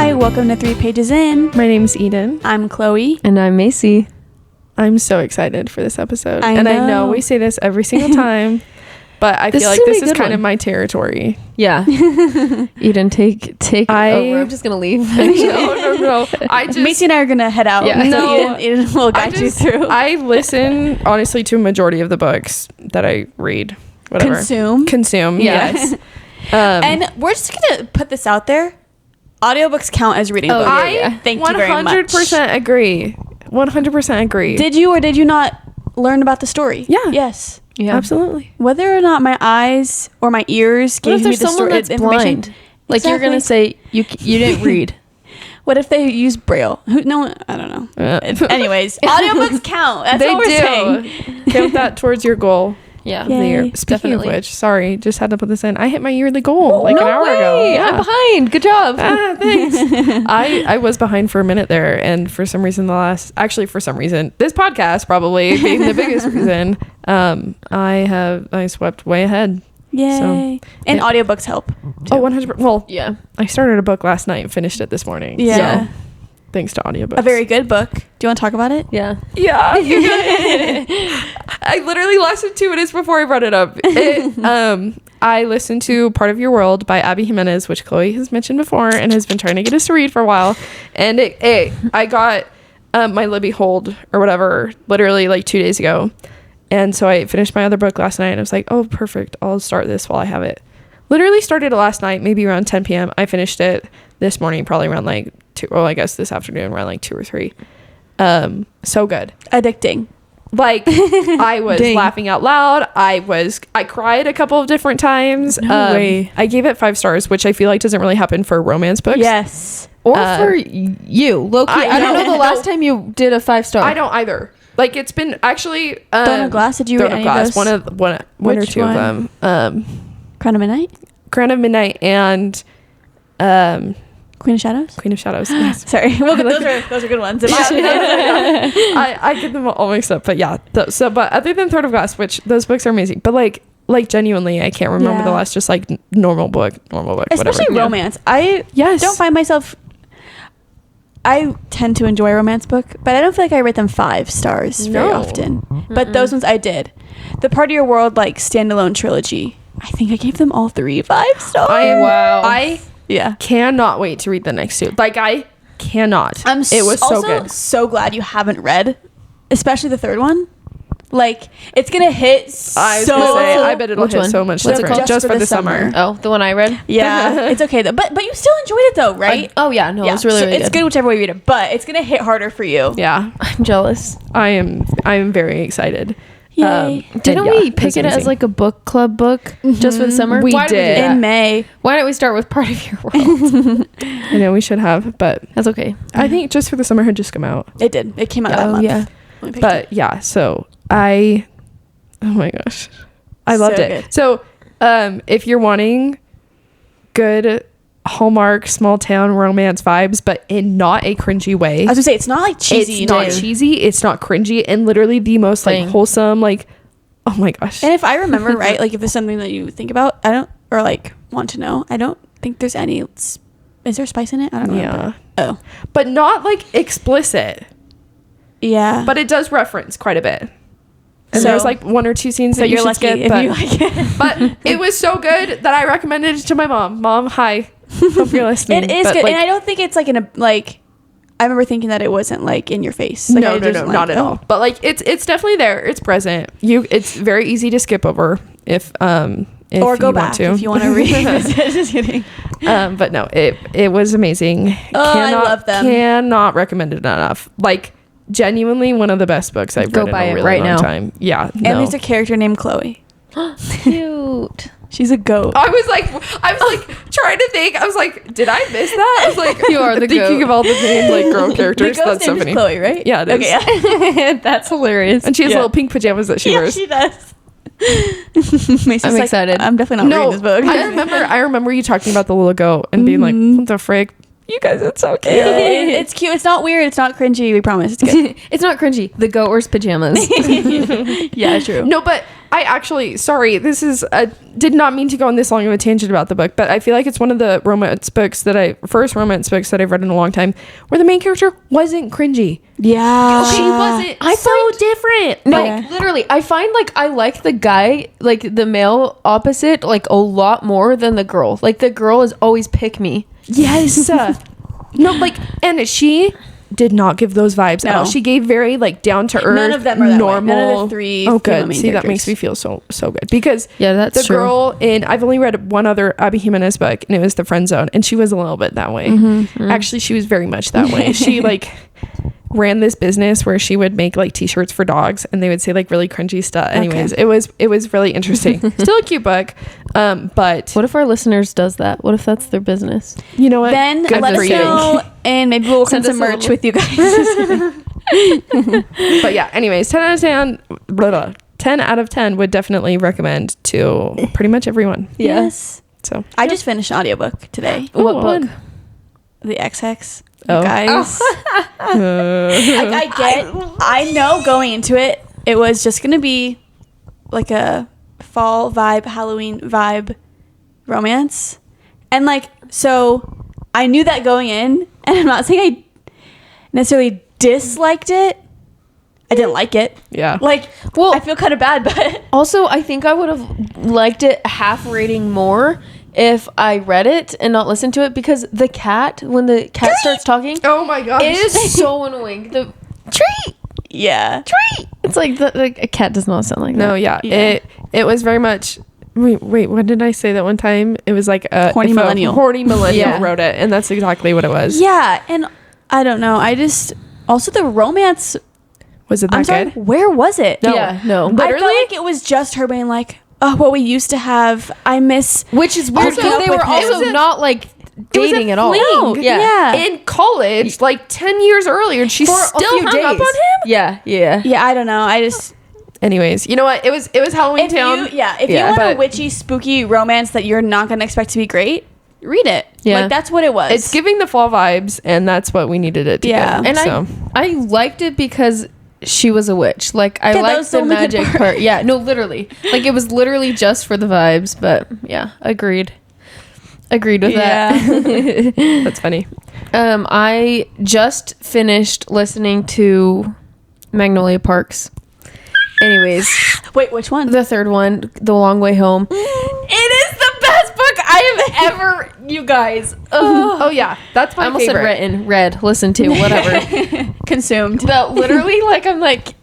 Hi, welcome to 3 Pages In. My name's Eden. I'm Chloe. And I'm Macy. I'm so excited for this episode. I I know we say this every single time, but I feel like this is kind of my territory. Yeah. Eden, take over. I'm just going to leave. No. Macy and I are going to head out. Yeah. No. Eden will guide you through. I listen, honestly, to a majority of the books that I read. Whatever. Consume, yes. And we're just going to put this out there. Audiobooks count as reading books. Thank you very much. 100% agree. 100% agree. Did you or did you not learn about the story? Yeah. Yes. Yeah. Absolutely. Whether or not my eyes or my ears gave me the story that's information. Blind? Like you're going to say you didn't read. What if they use Braille? No, I don't know. Anyways, audiobooks count. That's what we're saying. Count that towards your goal. Yeah. Speaking definitely. of which, sorry, just had to put this in. I hit my yearly goal an hour ago. Yeah. I'm behind. Good job. Thanks. I was behind for a minute there, and for some reason this podcast probably being the biggest reason, I swept way ahead. Yay. So, and audiobooks help. Too. Oh, 100%. Well, yeah. I started a book last night and finished it this morning. Yeah. So, thanks to audiobooks. A very good book. Do you want to talk about it? Yeah. Yeah. I literally listened 2 minutes before I brought it up. I listened to Part of Your World by Abby Jimenez, which Chloe has mentioned before and has been trying to get us to read for a while. And I got my Libby hold or whatever literally like 2 days ago. And so I finished my other book last night and I was like, oh, perfect. I'll start this while I have it. Literally started it last night, maybe around 10 p.m. I finished it this morning, probably around like 2, well, I guess this afternoon around like 2 or 3. So good. Addicting. Like I was laughing out loud. I cried a couple of different times. No way. I gave it 5 stars, which I feel like doesn't really happen for romance books. Yes. Or for you, Loki. I don't know the last time you did a 5-star. I don't either. Like it's been actually Throne of Glass. Did you read any of those? One or two of them. Crown of Midnight. Crown of Midnight and Queen of Shadows. Queen of Shadows. Yes. Sorry. Well, those are good ones. I get them all mixed up, but yeah. But other than Throne of Glass, which those books are amazing, but like genuinely, I can't remember the last just like normal book, especially whatever. romance. I don't find myself. I tend to enjoy a romance book, but I don't feel like I rate them 5 stars very often. Mm-mm. But those ones I did. The Part of Your World like standalone trilogy. I think I gave them all 3 5 stars. I cannot wait to read the next 2. Like I cannot. It was so good. So glad you haven't read, especially the 3rd one. Like it's gonna hit. I bet it'll hit so much different. Just for the summer. Oh, the one I read. Yeah, it's okay though. But you still enjoyed it though, right? It was really good. It's good whichever way you read it, but it's gonna hit harder for you. Yeah, I'm jealous. I am very excited. Yay. Didn't we pick it as like a book club book just for the summer? We did in May. Why don't we start with Part of Your World? I know we should have, but that's okay. I think Just for the Summer had just come out. It did. It came out that month. Yeah. But yeah, so oh my gosh, I loved it. Good. So if you're wanting good Hallmark small town romance vibes, but in not a cringy way. I was gonna say it's not like cheesy. It's not cheesy. It's not cringy, and literally the most like wholesome. Like, oh my gosh. And if I remember right, like if it's something that you think about, or like want to know, I don't think there's any. Is there spice in it? I don't know. Yeah. But not like explicit. Yeah. But it does reference quite a bit. And there's like 1 or 2 scenes that you should skip. But you like it. But it was so good that I recommended it to my mom. Mom, hi. Hope you're listening. It is good. And I don't think it's like I remember thinking that it wasn't like in your face. Like, no, not at all. But like it's definitely there. It's present. It's very easy to skip over if or go back if you want to revisit. Just kidding. But no, it was amazing. I love them. Cannot recommend it enough. Like genuinely one of the best books I've read in a really long time. Yeah. And there's a character named Chloe. Cute. She's a goat. I was like trying to think. I was like, did I miss that? I was like, you are the thinking goat. of all the main like girl characters. The That's so funny. Chloe, right? Yeah, it is. Okay, yeah. That's hilarious. And she has little pink pajamas that she wears. She does. I'm excited. I'm definitely not reading this book. I remember you talking about the little goat and being like, what the frick? You guys, it's so cute. It's cute. It's not weird. It's not cringy. We promise. It's good. It's not cringy. The goat wears pajamas. Yeah, true. No, but I actually, sorry, this is, did not mean to go on this long of a tangent about the book, but I feel like it's one of the first romance books that I've read in a long time, where the main character wasn't cringy. Yeah. She wasn't different. No, Yeah. literally, I find like I like the guy, like the male opposite, like a lot more than the girl. Like the girl is always pick me. Yes. No, like, and she did not give those vibes at all. She gave very like down to earth. None of them are that normal. way. None of the three. Oh, good. main See, that characters. makes me feel so good because That's the true. girl in I've only read one other Abby Jimenez book, and it was The Friend Zone, and she was a little bit that way. Actually, she was very much that way. She like ran this business where she would make like t-shirts for dogs, and they would say like really cringy stuff. Anyways, it was really interesting. Still a cute book, but What if our listeners does that? What if that's their business? you know what? Then Good let for us you. know, and maybe we'll send Send some us a merch little- with you guys. But yeah, anyways, 10 out of 10 blah, blah, 10 out of 10 would definitely recommend to pretty much everyone. Yes. So I just finished an audiobook today. What Ooh, book? fun. The XX. Oh. Guys. I know going into it, it was just going to be like a fall vibe, Halloween vibe romance. And like, so I knew that going in, and I'm not saying I necessarily disliked it. I didn't like it. Yeah. Like, Well- I feel kind of bad, but Also, I think I would have liked it half rating more if I read it and not listened to it, because the cat, when the cat starts talking, Oh my gosh. it is so annoying. The treat, yeah. treat. It's like a cat does not sound like that. No, yeah. Yeah. It was very much wait, what did I say that one time? It was like a Horny if a millennial. horny millennial Yeah. wrote it, and that's exactly what it was. Yeah, and I don't know. I just also the romance. Was it that I'm sorry. good? Where was it? No. Yeah, no. I felt Literally? like it was just her being like, "Oh, what we used to have. I miss." Which is weird Also, because they with were him. also It was a- not like it was a dating at all. fling. No, yeah. In college, like 10 years earlier, and she For a still few hung up days. on him. Yeah, yeah. Yeah, I don't know. I just Anyways, you know what? It was Halloween if Town. you Yeah, want a but- witchy, spooky romance that you're not gonna expect to be great, read it. Yeah. Like that's what it was. It's giving the fall vibes, and that's what we needed it to Yeah. give. And so. I liked it because she was a witch. Like I Yeah, that was liked the the only good magic part. part. Yeah, no, literally. Like it was literally just for the vibes, but yeah, agreed with that. That's funny. I just finished listening to Magnolia Parks. Anyways, Wait, which one? the third one, The Long Way Home. It is the best book I have ever, you guys. Oh yeah, that's my I almost favorite. said written, read, listen to, whatever. Consumed. But literally, like, I'm like,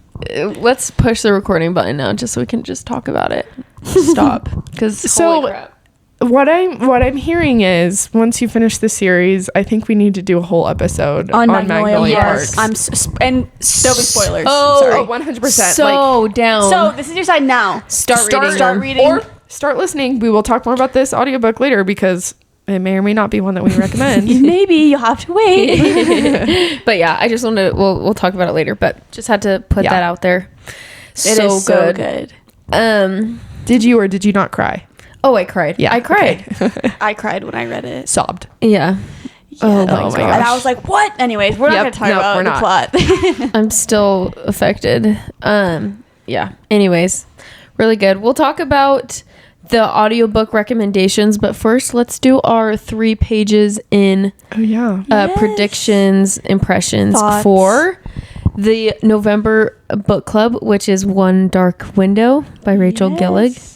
let's push the recording button now just so we can just talk about it. Stop. Because So- holy crap. What I'm hearing is once you finish the series, I think we need to do a whole episode on Magnolia Parks. Parks. I'm and there'll be spoilers. Oh, Sorry. 100%. So down. So this is your side now. Start reading Start them. reading. or start listening. We will talk more about this audiobook later because it may or may not be one that we recommend. Maybe you'll have to wait. But yeah, I just wanted to, we'll talk about it later, but just had to put Yeah. that out there. It is so good. Did you or did you not cry? Oh, I cried. Yeah, I cried. okay. I cried when I read it. Sobbed. Yeah. Oh my And gosh. I was like, what? Anyways, we're not Yep, going to talk nope, about we're the not. plot. I'm still affected. Yeah. Anyways, really good. We'll talk about the audiobook recommendations, but first let's do our 3 pages in Oh yeah. Yes. predictions, impressions Thoughts. for the November book club, which is One Dark Window by Rachel Gillig.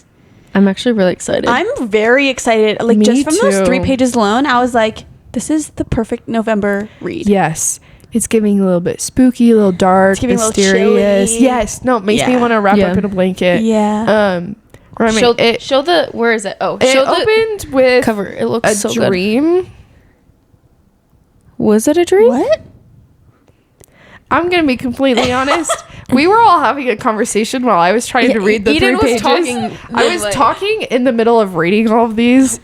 I'm actually really excited. I'm very excited. Like, Me just from those too. 3 pages alone, I was like, this is the perfect November read. Yes. It's giving a little bit spooky, a little dark, It's giving a little mysterious. chilly. Yes. No, it makes me Yeah. want to wrap Yeah. up in a blanket. Yeah. Remy, show the where is it? Oh, it show the opened with cover. It looks a so good. dream. Was it a dream? What? I'm gonna be completely honest. We were all having a conversation while I was trying to read the Eden 3 was pages. talking- I was like- talking in the middle of reading all of these.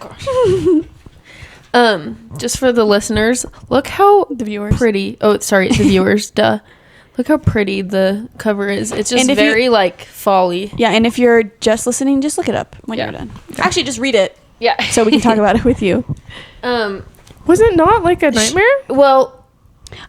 Just for the listeners, look how The viewers. pretty. Oh, sorry, the viewers. Duh. Look how pretty the cover is. It's just And if you- very like folly. Yeah, and if you're just listening, just look it up when Yeah. you're done. Actually, just read it Yeah. so we can talk about it with you. Was it not like a nightmare? Well,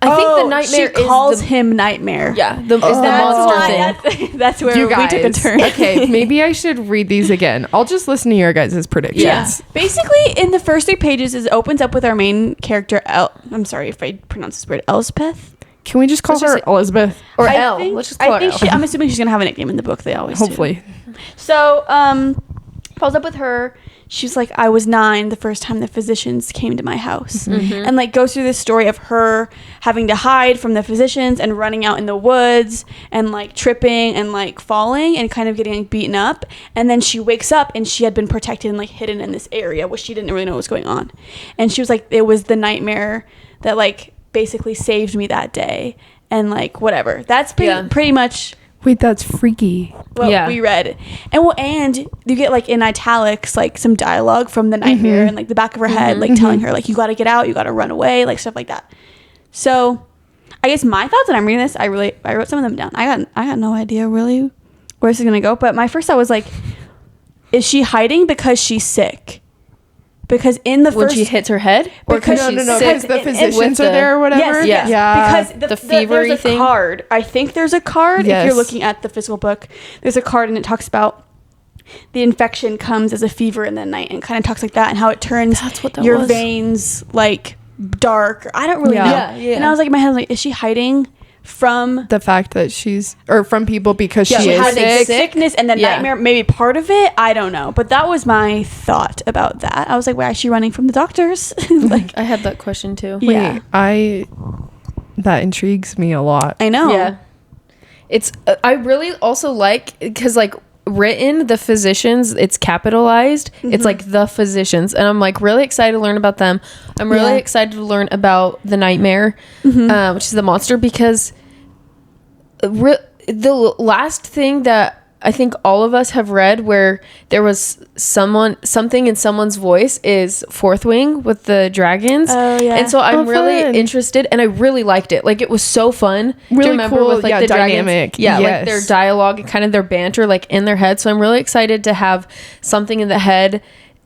I think the nightmare she calls him Nightmare. Yeah, is the monster thing. That's where You we guys, took a turn. okay, maybe I should read these again. I'll just listen to your guys' predictions. Yeah. Basically, in the first 3 pages, it opens up with our main character, I'm sorry if I pronounce this word, Elspeth. Can we just call her Elizabeth? Or I Elle. think- Let's just call I her think Elle. I'm assuming she's going to have a nickname in the book. They always do. Hopefully. So, follows up with her. She's like, I was 9 the first time the physicians came to my house. And like goes through this story of her having to hide from the physicians and running out in the woods and like tripping and like falling and kind of getting like, beaten up. And then she wakes up and she had been protected and like hidden in this area where she didn't really know what was going on. And she was like, it was the nightmare that like basically saved me that day. And like, whatever. That's pretty much Wait, that's freaky. what we read. And you get like in italics like some dialogue from the nightmare and like the back of her head like telling her like you got to get out, you got to run away, like stuff like that. So I guess my thoughts when I'm reading this, I wrote some of them down. I got no idea really where this is gonna go, but my first thought was like, is she hiding because she's sick? Because in the When first she hits her head? Or Because- because no, she's no, sick? Because the with physicians the- are there or whatever. Yes, Yeah. because The fevery there's a thing? card. I think there's a card. Yes. If you're looking at the physical book, there's a card and it talks about the infection comes as a fever in the night and kind of talks like that and how it turns That's what that your was. veins like dark. I don't really Yeah. know. Yeah. And I was like in my head, like, is she hiding from The fact that or from people because Yeah, she is having sick. sickness and the Yeah. nightmare? Maybe part of it. I don't know. But that was my thought about that. I was like, why is she running from the doctors? Like, I had that question too. yeah. That intrigues me a lot. I know. Yeah. It's I really also like because like written the physicians, it's capitalized. It's like the physicians, and I'm like really excited to learn about them. I'm really Yeah. excited to learn about the nightmare, which is the monster, because the last thing that I think all of us have read where there was something in someone's voice is Fourth Wing with the dragons. Oh, yeah. And so I'm really fun. interested, and I really liked it. Like, it was so fun. Do you Really remember cool, with like yeah, the dynamic. dragons? Yeah, Yes. like their dialogue and kind of their banter like in their head. So I'm really excited to have something in the head.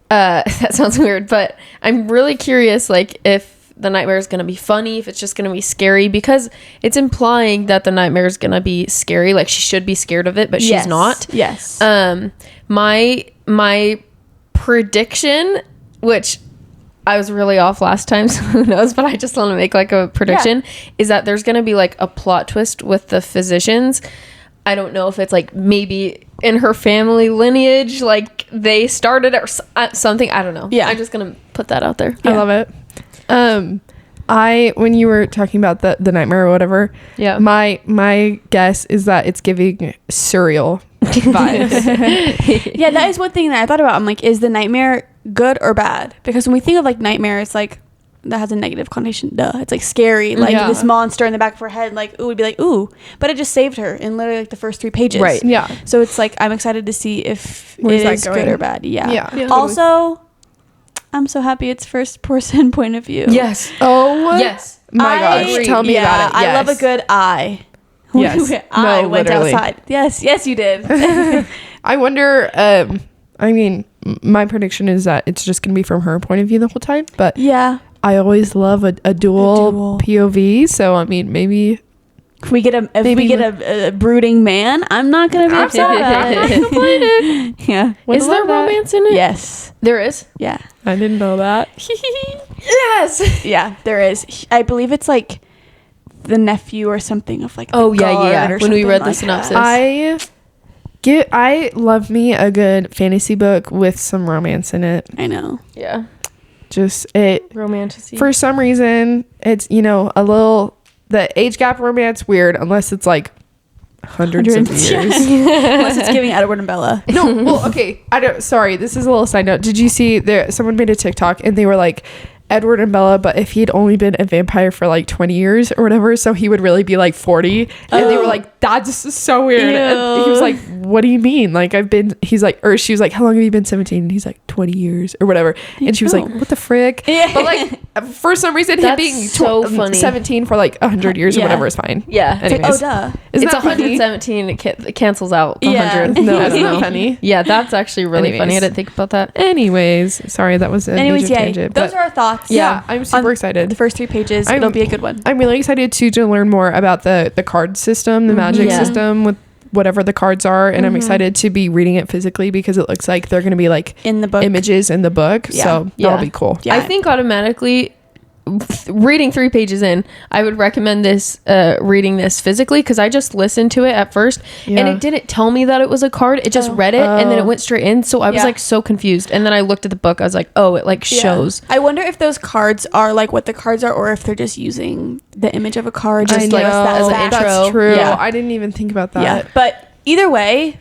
That sounds weird, but I'm really curious like if the nightmare is going to be funny, if it's just going to be scary, because it's implying that the nightmare is going to be scary. Like, she should be scared of it, but she's not. Yes. My prediction, which I was really off last time, so who knows, but I just want to make like a prediction, is that there's going to be like a plot twist with the physicians. I don't know if it's like maybe in her family lineage, like they started or something. I don't know. Yeah. I'm just going to put that out there. I love it. When you were talking about the nightmare or whatever, Yeah. my guess is that it's giving surreal vibes. Yeah, that is one thing that I thought about. I'm like, is the nightmare good or bad? Because when we think of like nightmare, it's like that has a negative connotation. Duh, it's like scary, like Yeah. this monster in the back of her head. Like, ooh, would be like, ooh, but it just saved her in literally like the first 3 pages. Right. Yeah. So it's like I'm excited to see if Where's it that is good going? or bad. Yeah. Yeah, totally. Also, I'm so happy it's first person point of view. Yes. Oh Yes. my gosh, tell me about it. I love a Yes. good eye. Yes. I No, went literally. outside. Yes, you did. I wonder. I mean, my prediction is that it's just gonna be from her point of view the whole time. But Yeah. I always love a dual POV. So I mean, maybe If we get a brooding man, I'm not gonna be upset about it. Yeah. Is there romance in it? Yes. There is. Yeah. I didn't know that. Yes. Yeah. There is. I believe it's like the nephew or something of like. The Oh, yeah, guard yeah. or When we something read the like synopsis. that. I love me a good fantasy book with some romance in it. I know. Yeah. Just it Romantic. for some reason it's a little the age gap romance weird unless it's like hundreds of years. Unless it's giving Edward and Bella. No, well, okay. Sorry, this is a little side note. Did you see someone made a TikTok and they were like Edward and Bella, but if he'd only been a vampire for like 20 years or whatever, so he would really be like 40. And they were like, that's so weird. And he was like, what do you mean? Like she was like, how long have you been 17? And he's like, 20 years or whatever. And she was like, what the frick? Yeah. But like, for some reason, him That's being so funny. 17 for like 100 years Yeah. or whatever is fine. Yeah. It's like, Anyways. oh, duh. Isn't It's that funny? 117. It cancels out the Yeah. 100. No, I it's don't not know. funny. Yeah, that's actually really funny. I Anyways. didn't think about that. Sorry, that was a Anyways, major yeah. tangent. Those but are our thoughts. Yeah, I'm super excited. The first 3 pages, it'll be a good one. I'm really excited too to learn more about the card system, the magic system with whatever the cards are, and I'm excited to be reading it physically because it looks like they're going to be like in the book, images in the book. So that'll be cool. Yeah. I think automatically reading 3 pages in, I would recommend this reading this physically, because I just listened to it at first and it didn't tell me that it was a card. It just read it and then it went straight in, so I was like so confused, and then I looked at the book. I was like, oh, it like shows. I wonder if those cards are like what the cards are, or if they're just using the image of a card, just like that as the intro. That's true. I didn't even think about that. But either way,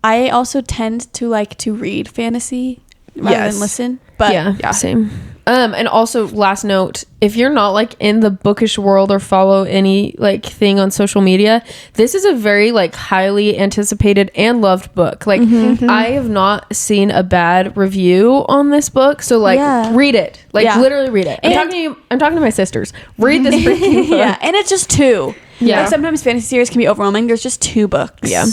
I also tend to like to read fantasy rather than listen. But same. And also, last note, if you're not like in the bookish world or follow any like thing on social media, this is a very like highly anticipated and loved book. Like I have not seen a bad review on this book, so like read it, like literally read it. I'm talking to my sisters. Read this freaking book. Yeah, and it's just 2. Yeah, like sometimes fantasy series can be overwhelming. There's just 2 books. Yeah,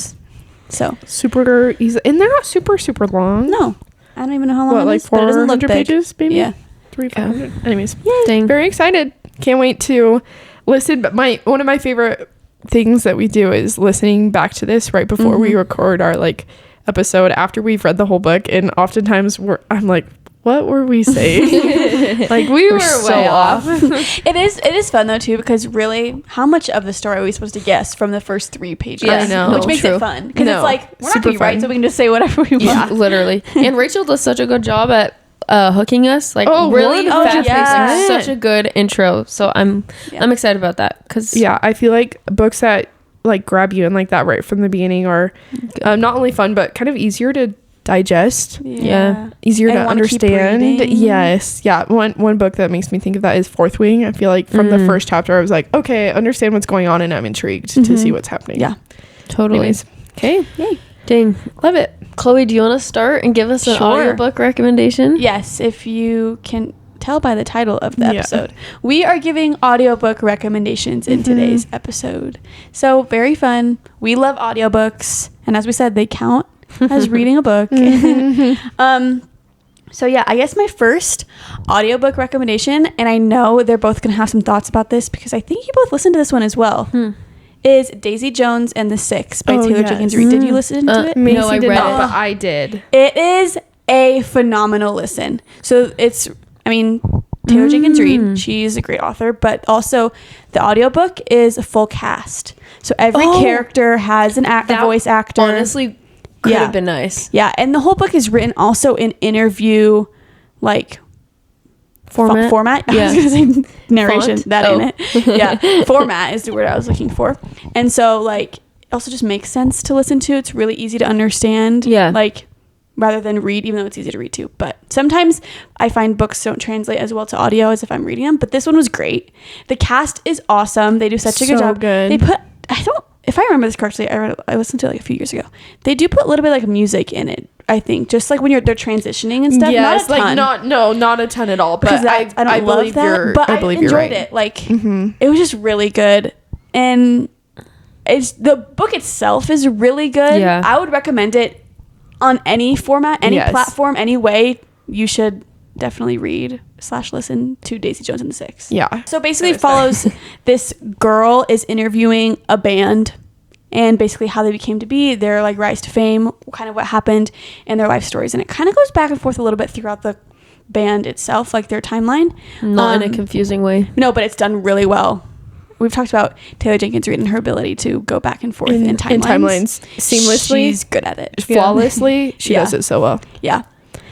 so super easy, and they're not super long. No, I don't even know how long. What, like 400 pages, maybe? Yeah. 300. Anyways, Dang. Very excited. Can't wait to listen. But one of my favorite things that we do is listening back to this right before we record our like episode after we've read the whole book, and oftentimes I'm like, what were we saying? Like we were so way off. It is fun though too, because really, how much of the story are we supposed to guess from the first 3 pages? I know, which makes it fun, because it's like we're not gonna be right, so we can just say whatever we want. Yeah, literally. And Rachel does such a good job at hooking us, like really fast paced, like such a good intro. So I'm excited about that, because I feel like books that like grab you and like that right from the beginning are not only fun but kind of easier to digest. Easier to understand. Yes. One book that makes me think of that is Fourth Wing. I feel like from the first chapter I was like, okay, I understand what's going on and I'm intrigued to see what's happening. Totally. Anyways, okay. Yay. Dang, love it. Chloe, do you want to start and give us an audiobook recommendation? Yes, if you can tell by the title of the episode. We are giving audiobook recommendations in today's episode. So very fun. We love audiobooks, and as we said, they count as reading a book. So yeah, I guess my first audiobook recommendation, and I know they're both going to have some thoughts about this because I think you both listened to this one as well. Is Daisy Jones and the Six by Taylor Jenkins Reid. Did you listen to it? No, I did not, but I did. It is a phenomenal listen. So it's, Taylor Jenkins Reid, she's a great author, but also the audiobook is a full cast. So every character has a voice actor. Honestly, could have been nice. Yeah, and the whole book is written also in interview, like, format. Yeah. I was gonna say narration. Font? That ain't it. Yeah, format is the word I was looking for. And so, like, it also just makes sense to listen to. It's really easy to understand. Yeah. Like, rather than read, even though it's easy to read too. But sometimes I find books don't translate as well to audio as if I'm reading them. But this one was great. The cast is awesome. They do such a good job. Good. They put, if I remember this correctly, I listened to it like a few years ago. They do put a little bit like music in it, I think, just like when they're transitioning and stuff. Yes, not a ton. not a ton at all. But I don't love that. But I enjoyed it. Like it was just really good, and the book itself is really good. Yeah. I would recommend it on any format, any platform, any way. You should definitely read/listen to Daisy Jones and the Six. Yeah. So basically, it follows this girl is interviewing a band, and basically how they became to be, their like rise to fame, kind of what happened, and their life stories. And it kind of goes back and forth a little bit throughout the band itself, like their timeline. Not in a confusing way. No, but it's done really well. We've talked about Taylor Jenkins Reid and her ability to go back and forth in timelines seamlessly. She's good at it. Flawlessly. She does it so well. Yeah.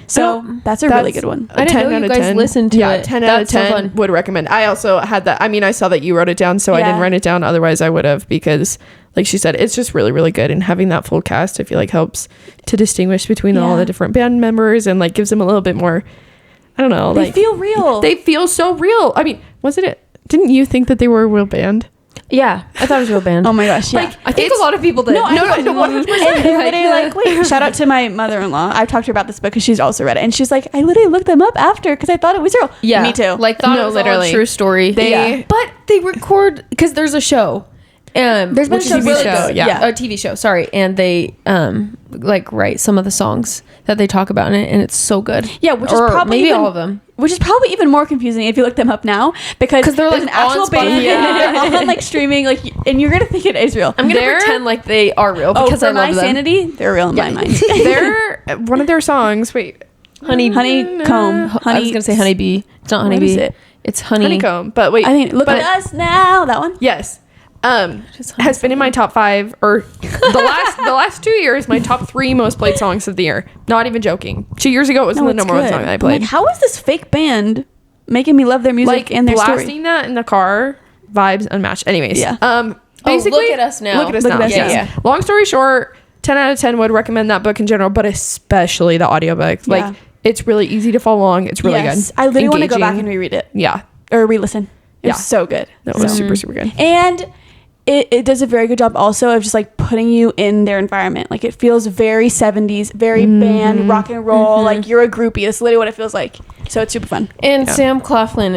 So that's a really good one. I didn't know you guys listened to it. 10 out of 10 would recommend. I also had that. I saw that you wrote it down, so I didn't write it down. Otherwise, I would have, because like she said, it's just really, really good. And having that full cast, I feel like helps to distinguish between all the different band members and like gives them a little bit more, I don't know. They feel real. They feel so real. Wasn't it? Didn't you think that they were a real band? Yeah, I thought it was a real band. Oh my gosh, yeah. I think a lot of people did. No, 100%. They're literally wait, shout out to my mother-in-law. I've talked to her about this book because she's also read it. And she's like, I literally looked them up after because I thought it was real. Yeah. Me too. Thought it was literally a true story. But they record, because there's a show. There's been a TV show, yeah. a TV show. Sorry, and they like write some of the songs that they talk about in it, and it's so good. Yeah, which is Or probably maybe even, all of them. Which is probably even more confusing if you look them up now, because they're there's like an actual on band, Spotify. they're on like streaming, like, and you're gonna think it is real. I'm gonna They're- pretend like they are real Oh, because for I love my them. sanity, they're real in my mind. They're one of their songs. Wait, Honeycomb. I was gonna say honeybee. It's not honeybee. is it? It's honey. Honeycomb. But wait, I think look but- at us now. That one. Yes. Just Has been in my top 5 or the last 2 years, my top 3 most played songs of the year. Not even joking. 2 years ago, it was the it's number one good. song that I I'm played. like, how is this fake band making me love their music Like and their blasting story? that in the car, vibes unmatched. Anyways, Yeah. basically, Look at Us Now. Look at us Look now. at Us yes. Now. Long story short, 10 out of 10 would recommend that book in general, but especially the audiobook. Yeah. Like it's really easy to follow along. It's really good. I literally want to go back Engaging. and reread it Yeah, or re-listen. It Yeah. was so good. that was So- super good. And it does a very good job also of just like putting you in their environment. Like it feels very 70s, very band, rock and roll. Like you're a groupie. That's literally what it feels like. So it's super fun. And Yeah. Sam Claflin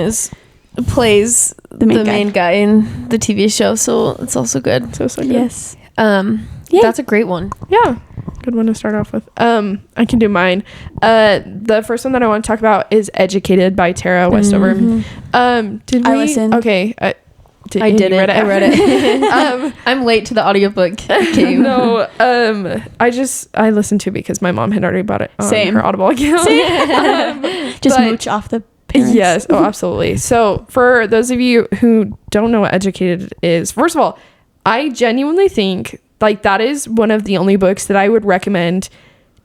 plays the main guy in the TV show, so it's also good. So good. Yes. Yay. That's a great one. Yeah, good one to start off with. I can do mine. The first one that I want to talk about is "Educated" by Tara Westover. Did we? I listened. Okay, I did it. I read it. I'm late to the audiobook game. No, I listened to it because my mom had already bought it on Same. her Audible account. Just but- mooch off the parents. Yes, oh, absolutely. So for those of you who don't know what "Educated" is, first of all, I genuinely think like that is one of the only books that I would recommend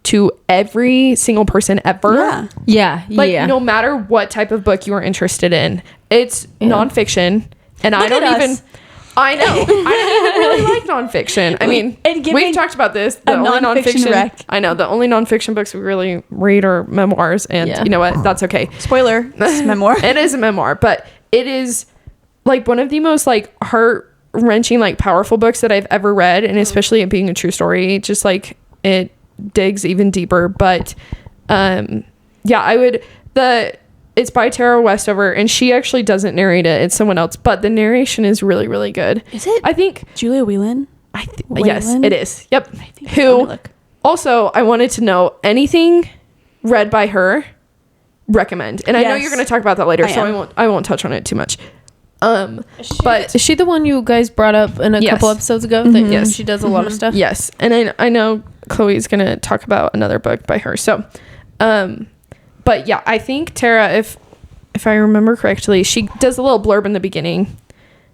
to every single person ever. Yeah. Yeah. Like no matter what type of book you are interested in, it's nonfiction, and I Look don't at even. us. I know. I don't even really like nonfiction. I mean, And giving we've talked about this. The a only nonfiction nonfiction. rec. I know the only nonfiction books we really read are memoirs, and Yeah. you know what? That's okay. Spoiler. It's memoir. It is a memoir, but it is like one of the most like heart-wrenching, like powerful books that I've ever read, and especially it being a true story, just like it digs even deeper. But it's by Tara Westover, and she actually doesn't narrate it. It's someone else, but the narration is really, really good. Is it? I think. Julia Whelan. Yes, Whelan? it is. Yep. Let me Who? look. Also, I wanted to know anything read by her. Recommend, and I know Yes. you're going to talk about that later, I so am. I won't touch on it too much. But Is she the one you guys brought up in a Yes. couple episodes ago? Yes. She does a lot of stuff. yes, and I know Chloe's going to talk about another book by her. So, but yeah, I think Tara, if I remember correctly, she does a little blurb in the beginning,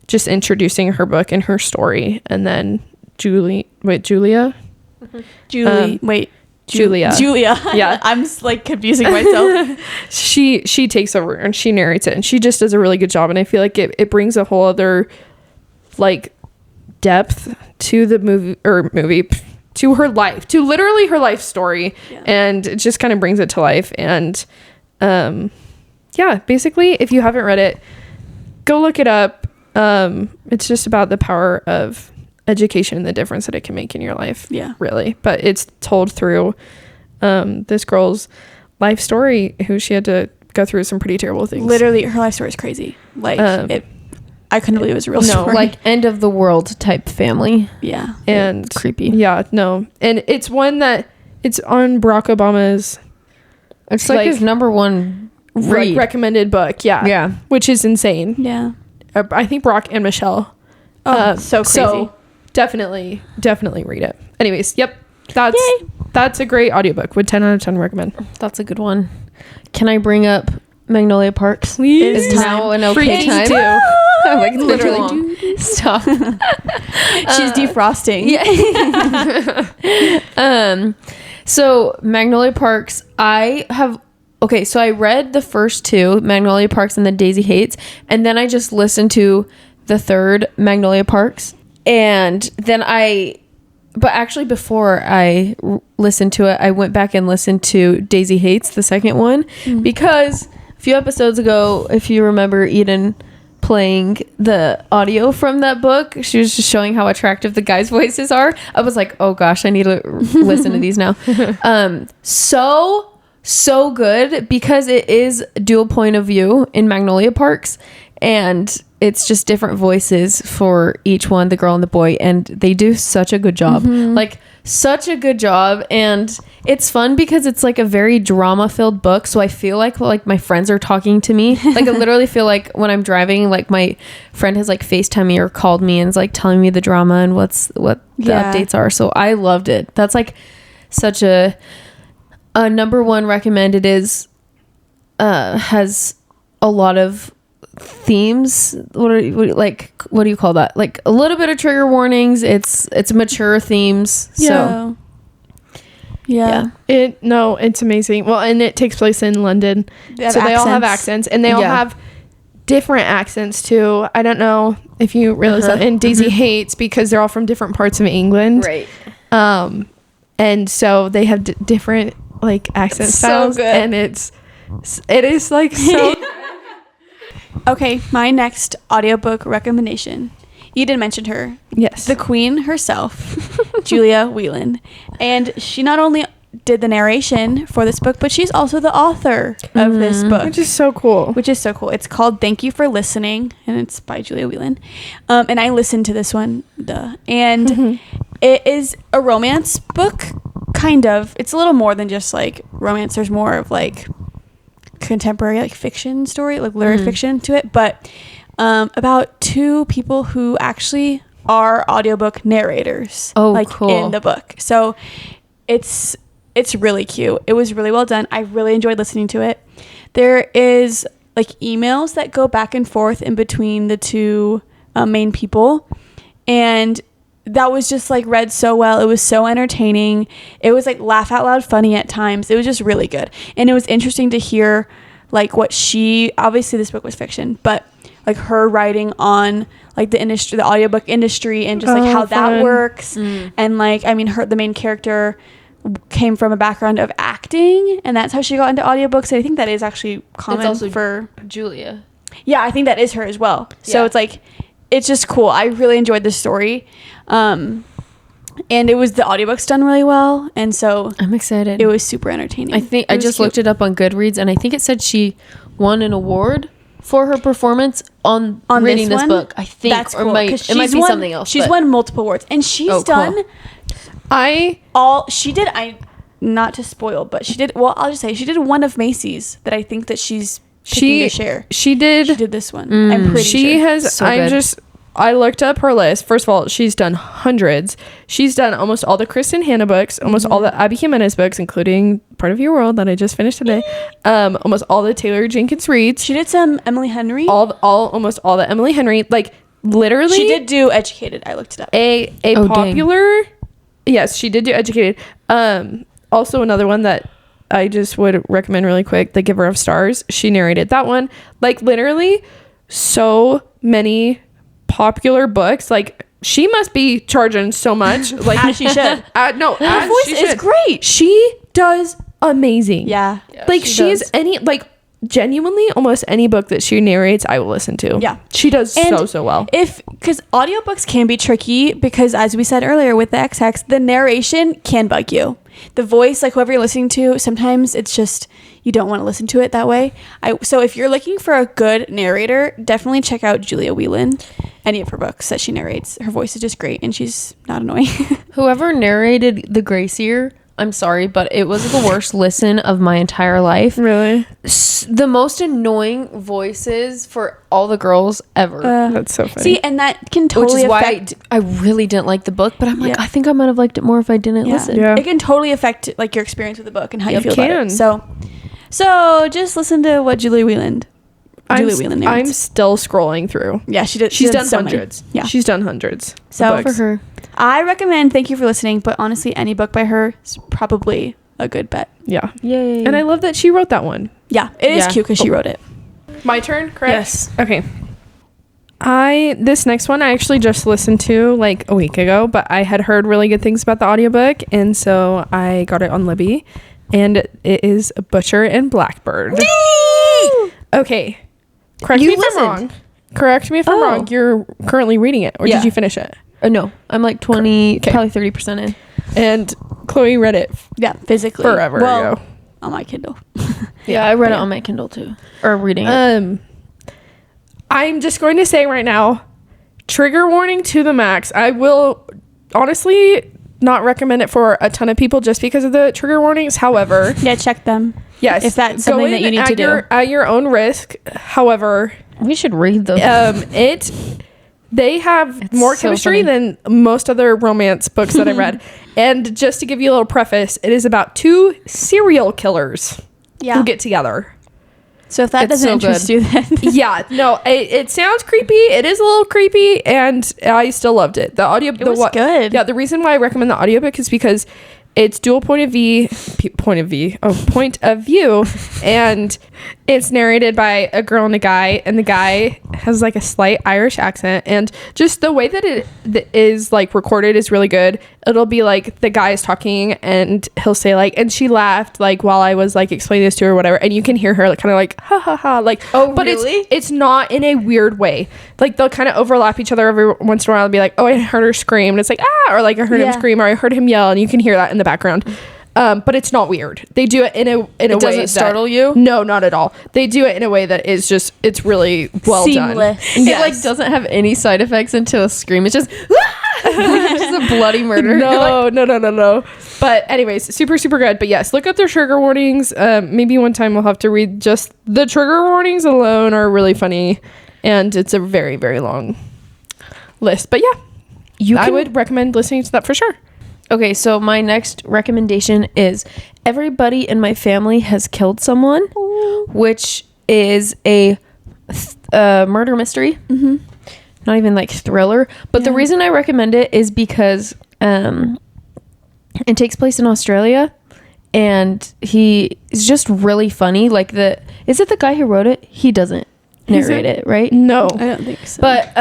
just introducing her book and her story, and then Julia. Julia. Julia. Yeah. I'm just like confusing myself. She takes over and she narrates it, and she just does a really good job, and I feel like it brings a whole other like depth to the movie to her life, to literally her life story. Yeah. And it just kind of brings it to life. And yeah, basically if you haven't read it, go look it up. It's just about the power of education and the difference that it can make in your life. Yeah. Really. But it's told through this girl's life story, who she had to go through some pretty terrible things. Literally, her life story is crazy. Like I couldn't believe it was a real No, story. Like end of the world type family. yeah. And Creepy. Yeah, no. And it's one that it's on Barack Obama's It's like his number one read. recommended book. Yeah. Yeah. Which is insane. Yeah. I think Barack and Michelle. Oh, so crazy. So definitely read it. Anyways, yep. That's a great audiobook. Would 10 out of 10 recommend. That's a good one. Can I bring up Magnolia Parks? Please. Is now an okay Freaking time? do. I'm like, it's been too Literally long. Stop. She's defrosting. Yeah. So Magnolia Parks, so I read the first two, Magnolia Parks and then Daisy Hates, and then I just listened to the third, Magnolia Parks, and then but actually before I listened to it, I went back and listened to Daisy Hates, the second one, because a few episodes ago, if you remember Eden playing the audio from that book, she was just showing how attractive the guys' voices are. I was like, oh gosh, I need to listen to these now. So good, because it is dual point of view in Magnolia Parks, and it's just different voices for each one, the girl and the boy, and they do such a good job. Like such a good job. And it's fun because it's like a very drama filled book, so I feel like my friends are talking to me. Like I literally feel like when I'm driving, like my friend has like FaceTime me or called me and is like telling me the drama and what the updates are. So I loved it. That's like such a number one recommended is has a lot of themes. What do you call that? Like a little bit of trigger warnings. It's mature themes. So it's amazing. Well, and it takes place in London, so they all have accents, and they all have different accents too. I don't know if you realize that. And Daisy hates because they're all from different parts of England, right? And so they have different like accent styles, so good. and it is like so. Okay, my next audiobook recommendation. Eden mentioned her. Yes. The queen herself, Julia Whelan. And she not only did the narration for this book, but she's also the author of this book. Which is so cool. It's called Thank You for Listening, and it's by Julia Whelan. And I listened to this one, and it is a romance book, kind of. It's a little more than just like romance. There's more of like contemporary like fiction story, like literary fiction to it, but about two people who actually are audiobook narrators cool. in the book. So it's really cute. It was really well done. I really enjoyed listening to it. There is like emails that go back and forth in between the two main people, and that was just like read so well. It was so entertaining. It was like laugh out loud funny at times. It was just really good. And it was interesting to hear like what obviously this book was fiction, but like her writing on like the industry, the audiobook industry, and just like how that works. And like, I mean, the main character came from a background of acting, and that's how she got into audiobooks. And I think that is actually common also for Julia. Yeah, I think that is her as well. So it's like, it's just cool. I really enjoyed this story. And the audiobook's done really well. And so I'm excited. It was super entertaining. I think I just looked it up on Goodreads, and I think it said she won an award for her performance on reading this book. I think that's cool. It might be something else. She's won multiple awards, and she's done she did. Not to spoil, but she did. Well, I'll just say she did one of Macy's that I think that she's picking to share. She did this one. I'm pretty sure. She has. So I looked up her list. First of all, she's done hundreds. She's done almost all the Kristen Hanna books, almost all the Abby Jimenez books, including Part of Your World that I just finished today. Almost all the Taylor Jenkins Reads. She did some Emily Henry. Almost all the Emily Henry. Like literally, she did do Educated. I looked it up. A popular. Dang. Yes, she did do Educated. Also another one that I just would recommend really quick, The Giver of Stars. She narrated that one. Like literally, so many popular books. Like she must be charging so much. Like as she should. Her voice is great. She does amazing. Yeah. Like she's genuinely almost any book that she narrates I will listen to. Yeah, she does so well. Because audiobooks can be tricky, because as we said earlier with the XX, the narration can bug you. The voice, like whoever you're listening to, sometimes it's just you don't want to listen to it that way. So if you're looking for a good narrator, definitely check out Julia Whelan. Any of her books that she narrates, her voice is just great, and she's not annoying. Whoever narrated The Gracier, I'm sorry, but it was the worst listen of my entire life. Really? The most annoying voices for all the girls ever. That's so funny. See, and that can totally affect. I really didn't like the book, but I'm like, I think I might have liked it more if I didn't listen. Yeah. It can totally affect like your experience with the book and how you feel about it. So just listen to what Julia Whelan narrates. I'm still scrolling through. Yeah, she did. She's done so hundreds. Many. Yeah, she's done hundreds. So for her, I recommend Thank You for Listening, but honestly, any book by her is probably a good bet. Yeah. Yay. And I love that she wrote that one. Yeah, it is cute because she wrote it. My turn, correct? Yes. Okay. This next one I actually just listened to like a week ago, but I had heard really good things about the audiobook, and so I got it on Libby, and it is Butcher and Blackbird. Okay. Correct me if I'm wrong. You're currently reading it, or did you finish it? No, I'm like 20, probably 30% in. And Chloe read it. Physically forever ago on my Kindle. I read it on my Kindle too, or reading it. I'm just going to say right now, trigger warning to the max. I will honestly not recommend it for a ton of people just because of the trigger warnings. However, Yeah, check them. yes, If that's something that you need to do. at your own risk. However, We should read them. they have It's more so chemistry funny. than most other romance books that I read. And just to give you a little preface, it is about 2 serial killers Yeah. who get together. So if that It's doesn't so interest you, then Yeah, no, it sounds creepy. It is a little creepy, and I still loved it. The audio, it was good. Yeah, the reason why I recommend the audiobook is because it's dual point of view, and it's narrated by a girl and a guy, and the guy has like a slight Irish accent, and just the way that it is like recorded is really good. It'll be like the guy is talking, and he'll say like, and she laughed like while I was like explaining this to her or whatever, and you can hear her like kind of like ha ha ha, like, Oh, but really? it's not in a weird way. Like they'll kind of overlap each other every once in a while and be like, oh, I heard her scream, and it's like ah, or like I heard him Yeah. scream, or I heard him yell, and you can hear that in the background. But it's not weird. They do it in a way It doesn't that startle you? No, not at all. They do it in a way that is just it's really well done. Seamless. It like doesn't have any side effects until a scream. It's just it's just a bloody murder. No. But anyways, super good. But yes, look up their trigger warnings. Maybe one time we'll have to read just the trigger warnings alone are really funny, and it's a very very long list. But yeah, I would recommend listening to that for sure. Okay, so my next recommendation is Everybody in My Family Has Killed Someone, which is a murder mystery. Mm-hmm. Not even like thriller. But the reason I recommend it is because it takes place in Australia, and he is just really funny. Like is it the guy who wrote it? He doesn't narrate it, right? No, I don't think so. But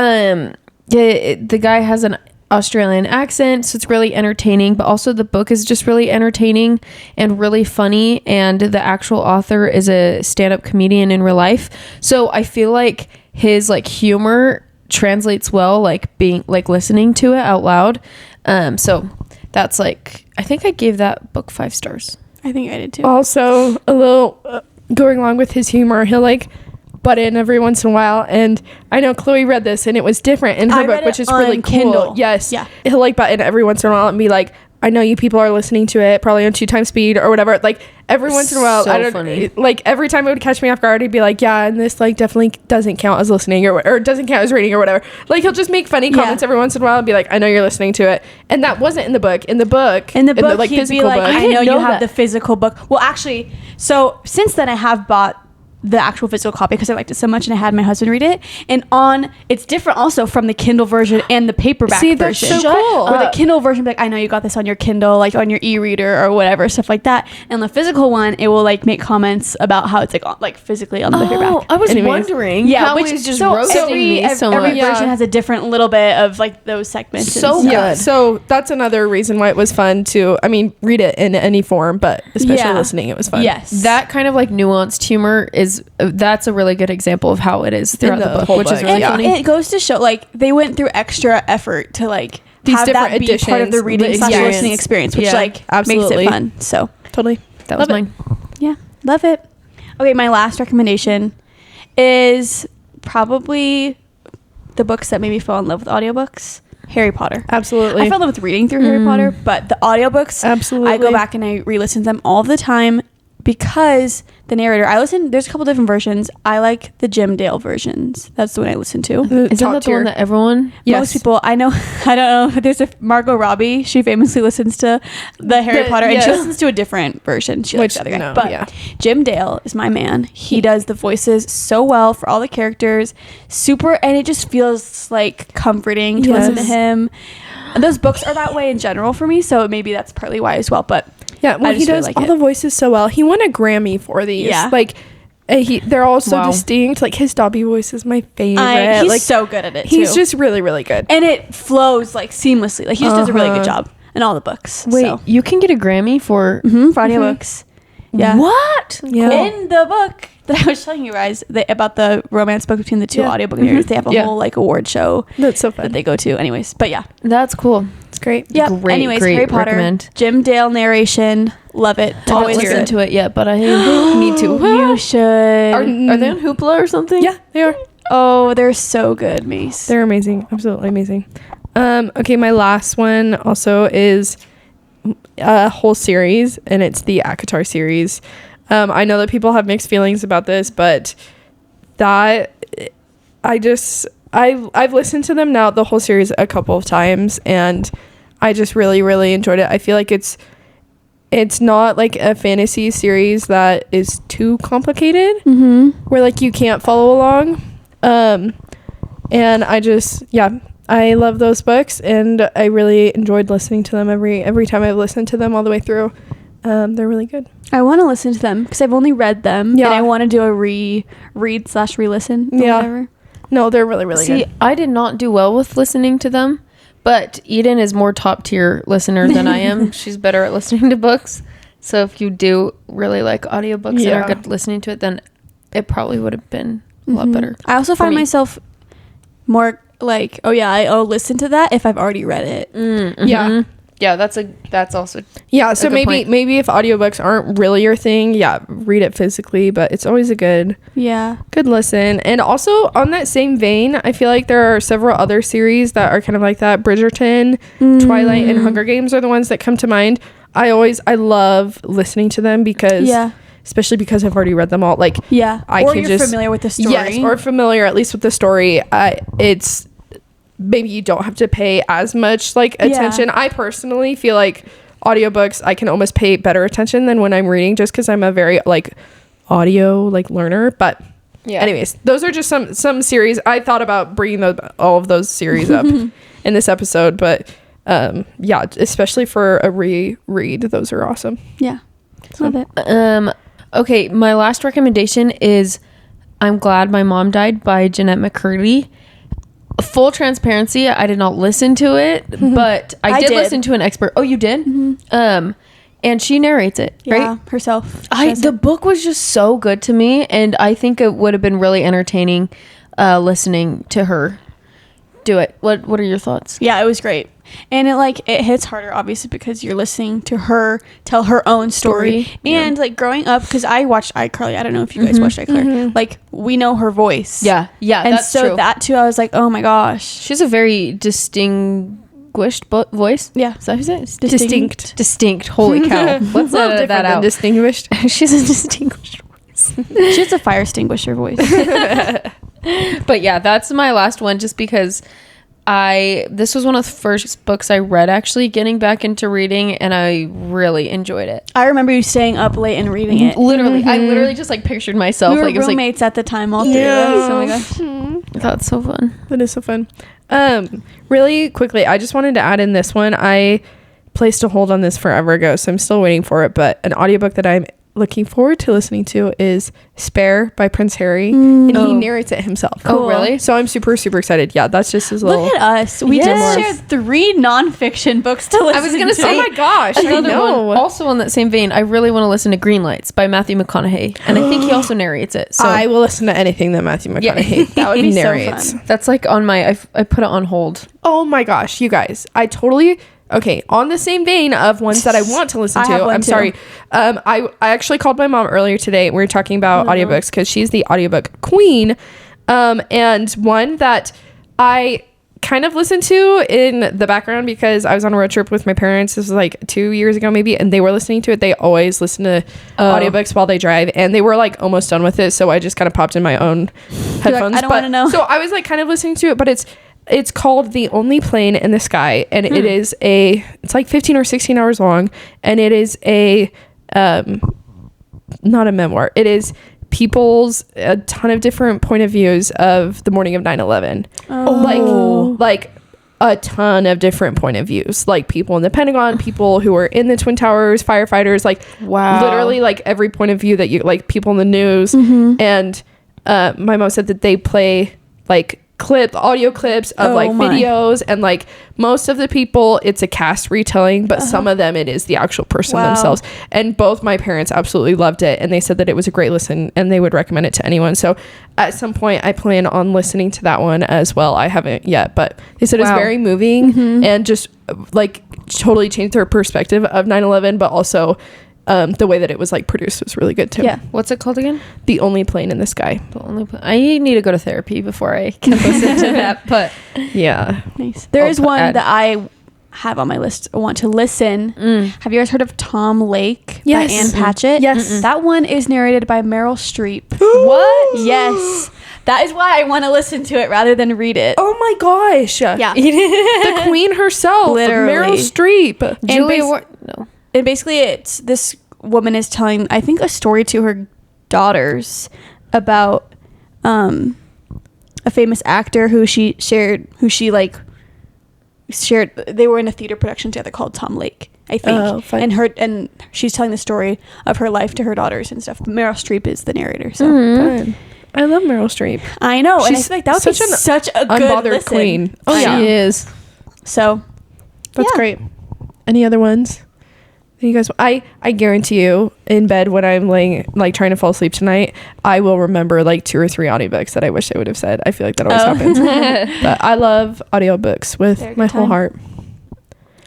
the guy has an Australian accent, so it's really entertaining, but also the book is just really entertaining and really funny, and the actual author is a stand-up comedian in real life, so I feel like his like humor translates well, like being like listening to it out loud. So that's like, I think I gave that book 5 stars. I think I did too. also a little going along with his humor, he'll like butt in every once in a while, and I know Chloe read this and it was different in her I read book, which it is really on cool. Kindle. Yes, Yeah. He'll like butt in every once in a while and be like, I know you people are listening to it probably on 2 times speed or whatever. Like every once in a while, So I don't funny. like every time it would catch me off guard, he'd be like, yeah, and this like definitely doesn't count as listening or doesn't count as reading or whatever. Like he'll just make funny comments every once in a while and be like, I know you're listening to it, and that wasn't in the book. In the book, In the book, like he'd be physical like, book. I know didn't you know have that. the physical book. Well, actually, so since then I have bought the actual physical copy because I liked it so much, and I had my husband read it. And it's different also from the Kindle version and the paperback See, that's version. so cool. Where the Kindle version, be like, I know you got this on your Kindle, like on your e-reader or whatever, stuff like that. And the physical one, it will like make comments about how it's like physically on the paperback. I was Anyways. wondering how he's just roasting me so every much. version has a different little bit of like those segments. So and stuff. Yeah, good. so that's another reason why it was fun to, I mean, read it in any form, but especially Yeah. listening, it was fun. Yes. That kind of like nuanced humor that's a really good example of how it is throughout the the book, whole which is book, really And funny. it goes to show like they went through extra effort to like These have different that be part of the editions, reading the / experience. listening experience, which Yeah, like absolutely. makes it fun. So Totally. That was Love it. mine. yeah, love it. Okay, my last recommendation is probably the books that made me fall in love with audiobooks. Harry Potter. Absolutely. I fell in love with reading through Harry Potter, but the audiobooks, Absolutely. I go back and I re-listen to them all the time because the narrator, there's a couple different versions. I like the Jim Dale versions. That's the one I listen to. Isn't that the one that everyone? Yes. Most people, I don't know, there's a Margot Robbie, she famously listens to the Harry Potter, and she yeah. listens to a different version. She likes Which, the other guy. no, But yeah. Jim Dale is my man. He does the voices so well for all the characters. Super, and it just feels like comforting to listen to Yes. him. And those books are that way in general for me, so maybe that's partly why as well. But Yeah, well, I he just really does like all it. the voices so well. He won a Grammy for these. Yeah. Like, they're all so Wow. distinct. Like, his Dobby voice is my favorite. He's like, so good at it, he's too. just really, really good. And it flows like seamlessly. Like he just does a really good Uh-huh. job in all the books. Wait, so. you can get a Grammy for For audiobooks. Yeah. what? Yeah. In the book that I was telling you guys about the romance book between the two Yeah. audiobook narrators, they have a Yeah. whole like award show That's so fun. that they go to. Anyways, but yeah. That's cool. It's great. Yeah. Great, Anyways, great Harry Potter, recommend. Jim Dale narration, love it. I haven't Always listened good. to it yet, but I need to. You should. Are they on Hoopla or something? Yeah, they are. Oh, they're so good, Mace. They're amazing. Absolutely amazing. Okay, my last one also is a whole series, and it's the ACOTAR series. I know that people have mixed feelings about this, but that I've listened to them now, the whole series, a couple of times, and I just really, really enjoyed it. I feel like it's not like a fantasy series that is too complicated, where like you can't follow along. And I love those books, and I really enjoyed listening to them every time I've listened to them all the way through. They're really good. I want to listen to them because I've only read them, and I want to do a read/re-listen. Whatever. No, they're really, really good. See, I did not do well with listening to them, but Eden is more top tier listener than I am. She's better at listening to books. So if you do really like audiobooks and are good at listening to it, then it probably would have been a lot better. I also find myself more like, I'll listen to that if I've already read it. Yeah, that's also so maybe if audiobooks aren't really your thing, read it physically, but it's always a good listen. And also on that same vein, I feel like there are several other series that are kind of like that. Bridgerton, Twilight, and Hunger Games are the ones that come to mind. I love listening to them because especially because I've already read them all. Like you're familiar with the story. Yes, or familiar at least with the story. It's maybe you don't have to pay as much like attention. I personally feel like audiobooks I can almost pay better attention than when I'm reading, just because I'm a very like audio like learner. But anyways, those are just some series. I thought about bringing all of those series up in this episode, but especially for a reread, those are awesome. Love it. Okay, my last recommendation is I'm Glad My Mom Died by Jeanette McCurdy. Full transparency, I did not listen to it, but I did listen to an expert. Oh, you did? And she narrates it, right? Herself. The book was just so good to me, and I think it would have been really entertaining listening to her do it. What are your thoughts? Yeah, it was great. And it hits harder, obviously, because you're listening to her tell her own story. And like growing up, because I watched iCarly. I don't know if you guys watched iCarly. Like, we know her voice. Yeah, and that's so true. that too, I was like, oh my gosh, she's a very distinguished voice. Yeah, is that who said it? Distinct. Holy cow! Let's edit that out. Distinguished. She's a distinguished voice. She has a fire extinguisher voice. But yeah, that's my last one, just because this was one of the first books I read, actually getting back into reading, and I really enjoyed it. I remember you staying up late and reading it. Literally, I literally just like pictured myself. We were like, it was roommates at the time, all three of us. Oh my gosh, that's so fun. That is so fun. Really quickly, I just wanted to add in this one. I placed a hold on this forever ago, so I'm still waiting for it. But an audiobook that I'm looking forward to listening to is Spare by Prince Harry, and he narrates it himself. Cool. Oh, really? So I'm super, super excited. Yeah, that's just his little... Look at us. We just shared 3 nonfiction books to listen to. I was going to say... Oh my gosh, another one. Also on that same vein, I really want to listen to Green Lights by Matthew McConaughey, and I think he also narrates it. So I will listen to anything that Matthew McConaughey that would be narrates. So fun. That's like on my... I put it on hold. Oh my gosh, you guys. I totally... Okay, on the same vein of ones that I want to listen to, I'm sorry. I actually called my mom earlier today. We were talking about audiobooks because she's the audiobook queen. And one that I kind of listened to in the background because I was on a road trip with my parents. This was like 2 years ago maybe, and they were listening to it. They always listen to audiobooks while they drive, and they were like almost done with it. So I just kind of popped in my own headphones. Like, I don't want to know. So I was like kind of listening to it, but it's called The Only Plane in the Sky, and it's like 15 or 16 hours long, and it is not a memoir. It is a ton of different point of views of the morning of 9/11. Like a ton of different point of views, like people in the Pentagon, people who were in the Twin Towers, firefighters, like literally like every point of view that you like, people in the news. And my mom said that they play like audio clips of videos, and like most of the people it's a cast retelling, but some of them it is the actual person themselves. And both my parents absolutely loved it, and they said that it was a great listen and they would recommend it to anyone. So at some point I plan on listening to that one as well. I haven't yet, but they said it's very moving and just like totally changed their perspective of 9/11, but also the way that it was like produced was really good too. Yeah. What's it called again? The Only Plane in the Sky. I need to go to therapy before I can listen to that. But Yeah. Nice. There I'll is one add- that I have on my list. I want to listen. Have you guys heard of Tom Lake Yes. by Ann Patchett? Yes. That one is narrated by Meryl Streep. What? Yes. That is why I want to listen to it rather than read it. Oh my gosh. Yeah. The queen herself, Literally. Meryl Streep. No. And basically it's this woman is telling, I think, a story to her daughters about a famous actor who she shared, they were in a theater production together called Tom Lake, I think. Oh, fun. And she's telling the story of her life to her daughters and stuff. Meryl Streep is the narrator. So Fun. I love Meryl Streep. I know, and I She's feel like that would be such a good Unbothered listen. queen. Oh Yeah. yeah. She is. So That's yeah. great. Any other ones? You guys, I guarantee you, in bed when I'm laying, like trying to fall asleep tonight, I will remember like 2 or 3 audiobooks that I wish I would have said. I feel like that always happens. But I love audiobooks They're a with good my whole time. heart.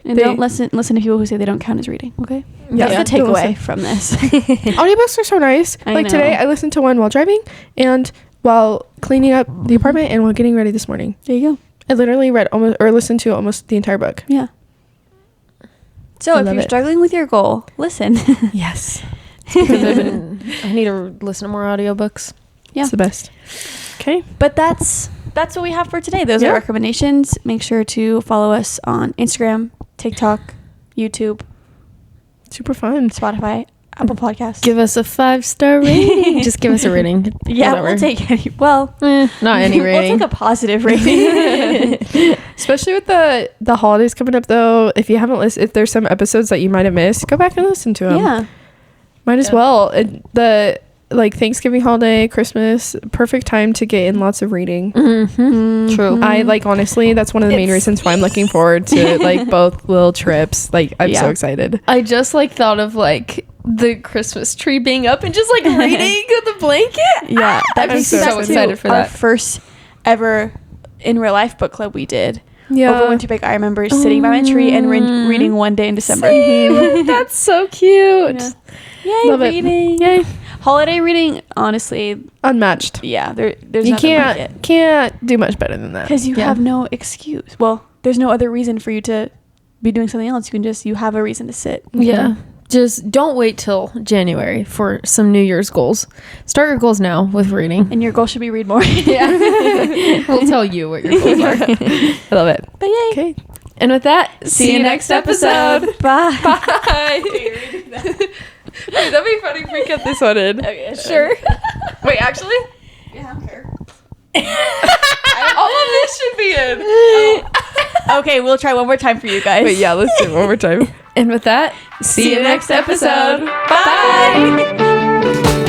And don't listen to people who say they don't count as reading. Okay, Yeah. that's the Don't takeaway listen. from this. Audiobooks are so nice. I Like today, know. I listened to one while driving and while cleaning up the apartment and while getting ready this morning. There you go. I literally listened to almost the entire book. Yeah. So I if love you're it. struggling with your goal, listen. Yes. Because I need to listen to more audiobooks. Yeah. It's the best. Okay. But that's what we have for today. Those Yeah. are recommendations. Make sure to follow us on Instagram, TikTok, YouTube, Super fun. Spotify, Apple Podcasts. Give us a 5-star rating. Just give us a rating. yeah, Whatever. we'll take any. Well, Not any we'll rating. take a positive rating. Especially with the holidays coming up, though. If you haven't listened, if there's some episodes that you might have missed, go back and listen to them. Yeah. Might as well. The Thanksgiving holiday, Christmas, perfect time to get in lots of reading. True. I honestly, that's one of the main It's- reasons why I'm looking forward to both little trips. I'm Yeah. so excited. I just thought of the Christmas tree being up and just reading the blanket. Yeah, that I'm makes so me back to excited for our that. first ever in real life book club we did. Yeah. Over winter break, I remember sitting by my tree and reading one day in December. That's so cute. Yeah. Yay, Love it. reading. Yay. Holiday reading, honestly, Unmatched. yeah, there's You nothing like it. can't do much better than that. Because you Yeah. have no excuse. Well, there's no other reason for you to be doing something else. You have a reason to sit. Yeah. Just don't wait till January for some New Year's goals. Start your goals now with reading. And your goal should be read more. Yeah. We'll tell you what your goals are. I love it. But yay. Okay. And with that, See you next episode. Bye. Bye. Wait, that'd be funny if we kept this one in. Okay, sure. Wait, actually, Yeah, I don't care. all of this should be in. Okay, we'll try one more time for you guys. Wait, yeah, let's do it one more time. And with that, See you next episode. Bye.